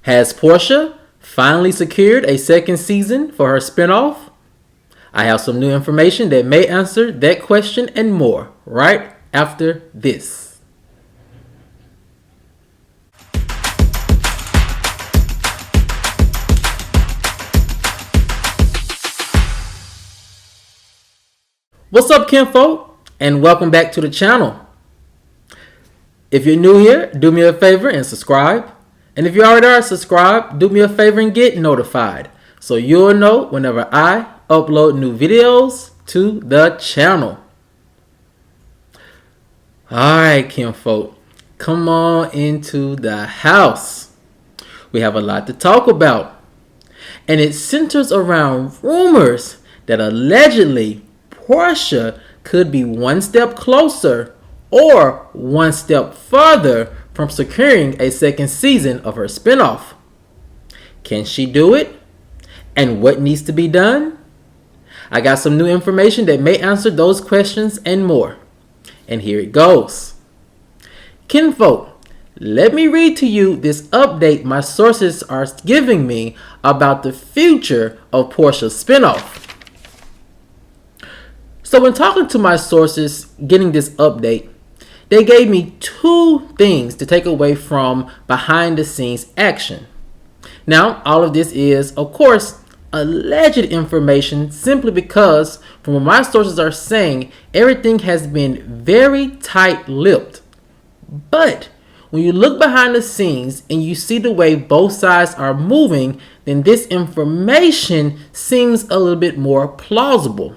Has Porsha finally secured a second season for her spinoff? I have some new information that may answer that question and more right after this. What's up, kinfolk, and welcome back to the channel. If you're new here, do me a favor and subscribe. And if you already are subscribed, do me a favor and get notified so you'll know whenever I upload new videos to the channel. Alright, kinfolk, come on into the house. We have a lot to talk about, and it centers around rumors that allegedly Porsha could be one step closer or one step further from securing a second season of her spinoff. Can she do it? And what needs to be done? I got some new information that may answer those questions and more. And here it goes. Kinfolk, let me read to you this update my sources are giving me about the future of Porsha's spinoff. So when talking to my sources, getting this update, they gave me two things to take away from behind the scenes action. Now, all of this is, of course, alleged information simply because, from what my sources are saying, everything has been very tight-lipped. But when you look behind the scenes and you see the way both sides are moving, then this information seems a little bit more plausible.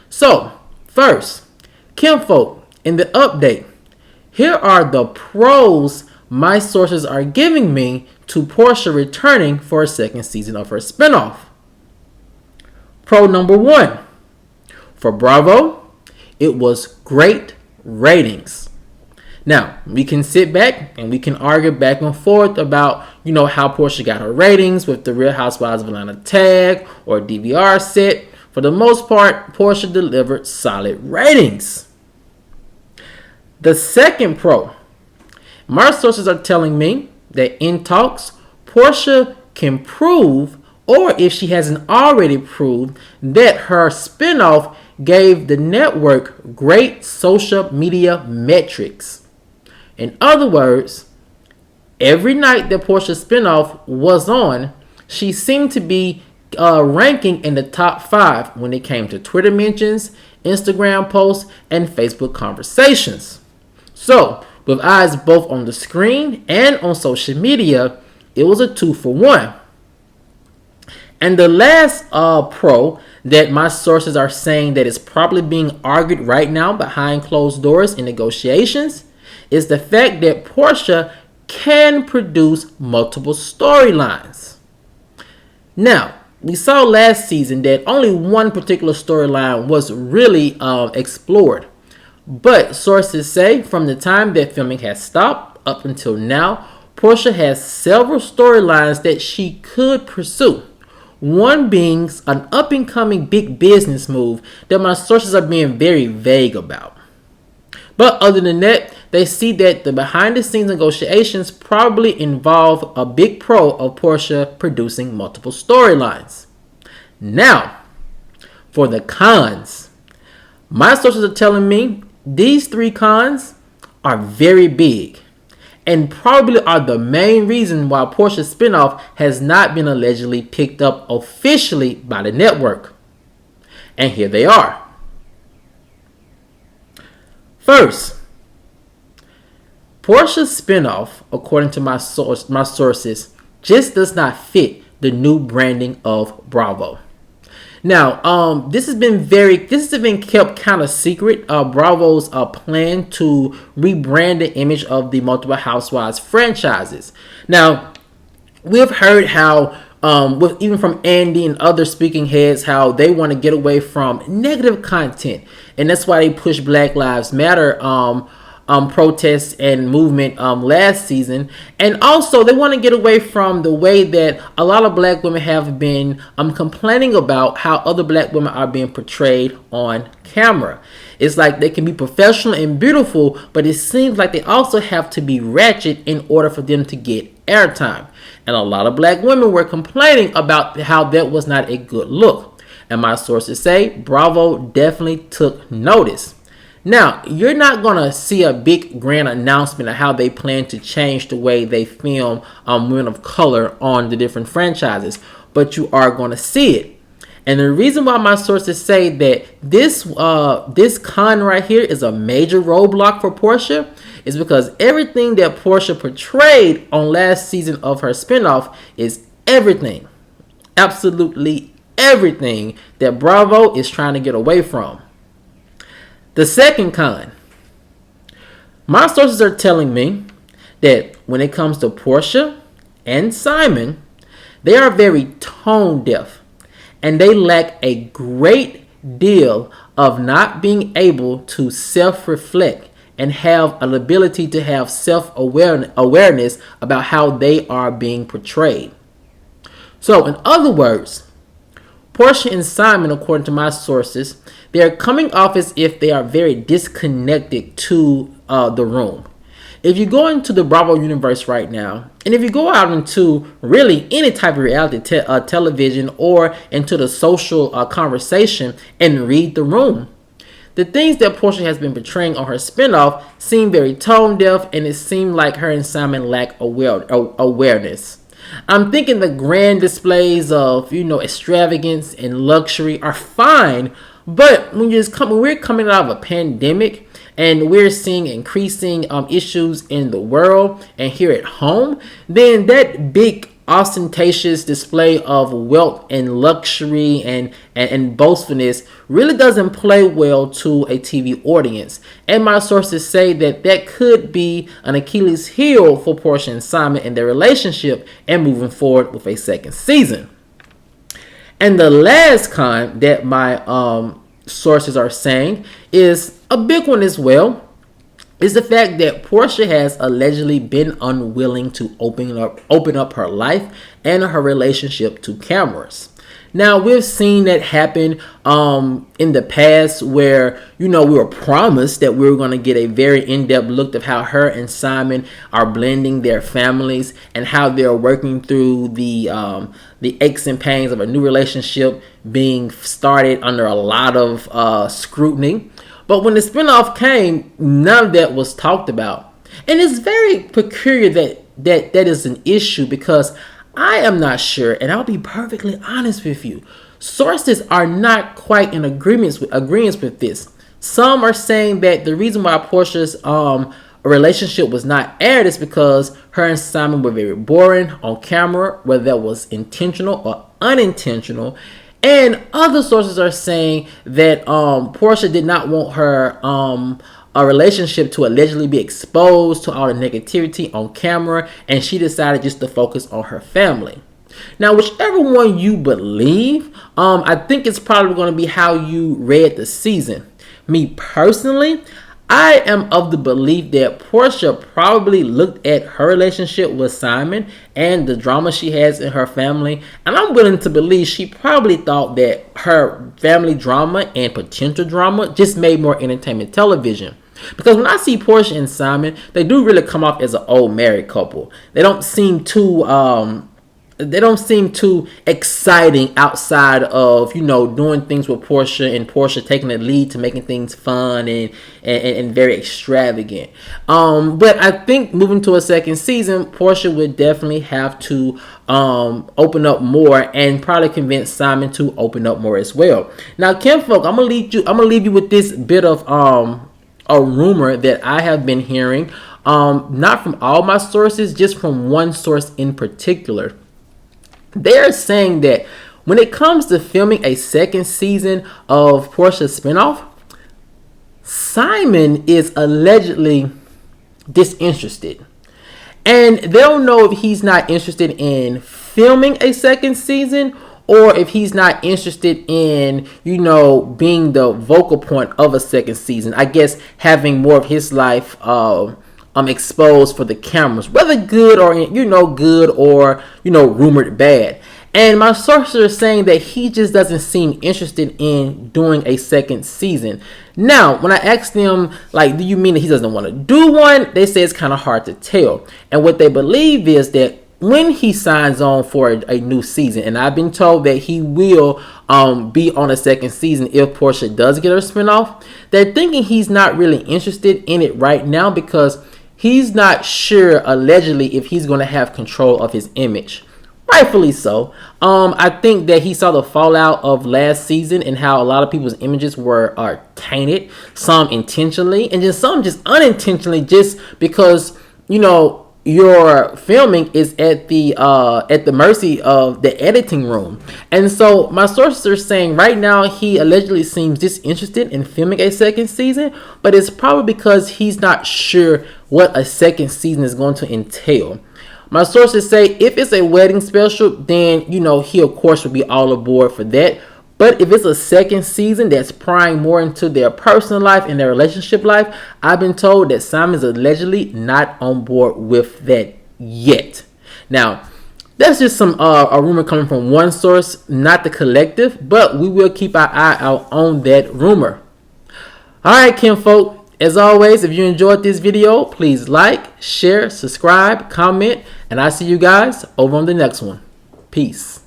So, first, kinfolk, in the update, here are the pros my sources are giving me to Porsha returning for a second season of her spinoff. Pro number one, for Bravo, it was great ratings. Now, we can sit back and we can argue back and forth about, how Porsha got her ratings with the Real Housewives of Atlanta tag or DVR set. For the most part, Porsha delivered solid ratings. The second pro, my sources are telling me that in talks, Porsha can prove, or if she hasn't already proved, that her spinoff gave the network great social media metrics. In other words, every night that Porsha's spinoff was on, she seemed to be ranking in the top 5 when it came to Twitter mentions, Instagram posts, and Facebook conversations. So, with eyes both on the screen and on social media, it was a 2-for-1. And the last pro that my sources are saying that is probably being argued right now behind closed doors in negotiations is the fact that Porsha can produce multiple storylines. Now, we saw last season that only one particular storyline was really explored. But sources say from the time that filming has stopped up until now, Porsha has several storylines that she could pursue. One being an up-and-coming big business move that my sources are being very vague about. But other than that, they see that the behind-the-scenes negotiations probably involve a big pro of Porsha producing multiple storylines. Now, for the cons, my sources are telling me these 3 cons are very big and probably are the main reason why Porsha's spinoff has not been allegedly picked up officially by the network. And here they are. First, Porsha's spinoff, according to my sources, just does not fit the new branding of Bravo. Now, this has been kept kind of secret. Bravo's plan to rebrand the image of the multiple Housewives franchises. Now, we've heard how, even from Andy and other speaking heads, how they want to get away from negative content, and that's why they push Black Lives Matter protests and movement last season. And also they want to get away from the way that a lot of black women have been complaining about how other black women are being portrayed on camera. It's like they can be professional and beautiful, but it seems like they also have to be ratchet in order for them to get airtime. And a lot of black women were complaining about how that was not a good look. And my sources say Bravo definitely took notice. Now, you're not going to see a big grand announcement of how they plan to change the way they film women of color on the different franchises, but you are going to see it. And the reason why my sources say that this con right here is a major roadblock for Porsha is because everything that Porsha portrayed on last season of her spinoff is everything, absolutely everything that Bravo is trying to get away from. The second con, my sources are telling me that when it comes to Porsha and Simon, they are very tone deaf and they lack a great deal of not being able to self-reflect and have an ability to have self-awareness about how they are being portrayed. So, in other words, Porsha and Simon, according to my sources, they are coming off as if they are very disconnected to the room. If you go into the Bravo universe right now, and if you go out into really any type of reality television or into the social conversation and read the room, the things that Porsha has been portraying on her spinoff seem very tone deaf, and it seemed like her and Simon lack awareness. I'm thinking the grand displays of, extravagance and luxury are fine, but when we're coming out of a pandemic and we're seeing increasing issues in the world and here at home, then that big ostentatious display of wealth and luxury and boastfulness really doesn't play well to a TV audience. And my sources say that could be an Achilles heel for Porsha and Simon and their relationship and moving forward with a second season. And the last con that my sources are saying is a big one as well, is the fact that Porsha has allegedly been unwilling to open up her life and her relationship to cameras. Now, we've seen that happen in the past where, we were promised that we were going to get a very in-depth look of how her and Simon are blending their families and how they're working through the aches and pains of a new relationship being started under a lot of scrutiny. But when the spinoff came, none of that was talked about. And it's very peculiar that is an issue because I am not sure, and I'll be perfectly honest with you, sources are not quite in agreement with this. Some are saying that the reason why Porsha's relationship was not aired is because her and Simon were very boring on camera, whether that was intentional or unintentional. And other sources are saying that Porsha did not want her a relationship to allegedly be exposed to all the negativity on camera, and she decided just to focus on her family. Now, whichever one you believe, I think it's probably going to be how you read the season. Me personally, I am of the belief that Porsha probably looked at her relationship with Simon and the drama she has in her family, and I'm willing to believe she probably thought that her family drama and potential drama just made more entertainment television. Because when I see Porsha and Simon, they do really come off as an old married couple. They don't seem too exciting outside of, doing things with Porsha and Porsha taking the lead to making things fun and very extravagant. But I think moving to a second season, Porsha would definitely have to open up more and probably convince Simon to open up more as well. Now, Kinfolk, I'm gonna leave you with this bit of a rumor that I have been hearing, not from all my sources, just from one source in particular. They're saying that when it comes to filming a second season of Porsha's spinoff, Simon is allegedly disinterested. And they don't know if he's not interested in filming a second season or if he's not interested in, being the vocal point of a second season. I guess having more of his life exposed for the cameras, whether good or rumored bad. And my sources are saying that he just doesn't seem interested in doing a second season. Now, when I asked them, like, do you mean that he doesn't want to do one? They say it's kind of hard to tell. And what they believe is that when he signs on for a new season, and I've been told that he will be on a second season if Porsha does get her spinoff, they're thinking he's not really interested in it right now because he's not sure, allegedly, if he's going to have control of his image. Rightfully so. I think that he saw the fallout of last season and how a lot of people's images are tainted, some intentionally and just some just unintentionally, just because, you know, your filming is at the mercy of the editing room. And so my sources are saying right now he allegedly seems disinterested in filming a second season, but it's probably because he's not sure what a second season is going to entail. My sources say if it's a wedding special, then, you know, he of course would be all aboard for that. But if it's a second season that's prying more into their personal life and their relationship life, I've been told that Simon's allegedly not on board with that yet. Now, that's just some a rumor coming from one source, not the collective, but we will keep our eye out on that rumor. All right, kinfolk. As always, if you enjoyed this video, please like, share, subscribe, comment, and I'll see you guys over on the next one. Peace.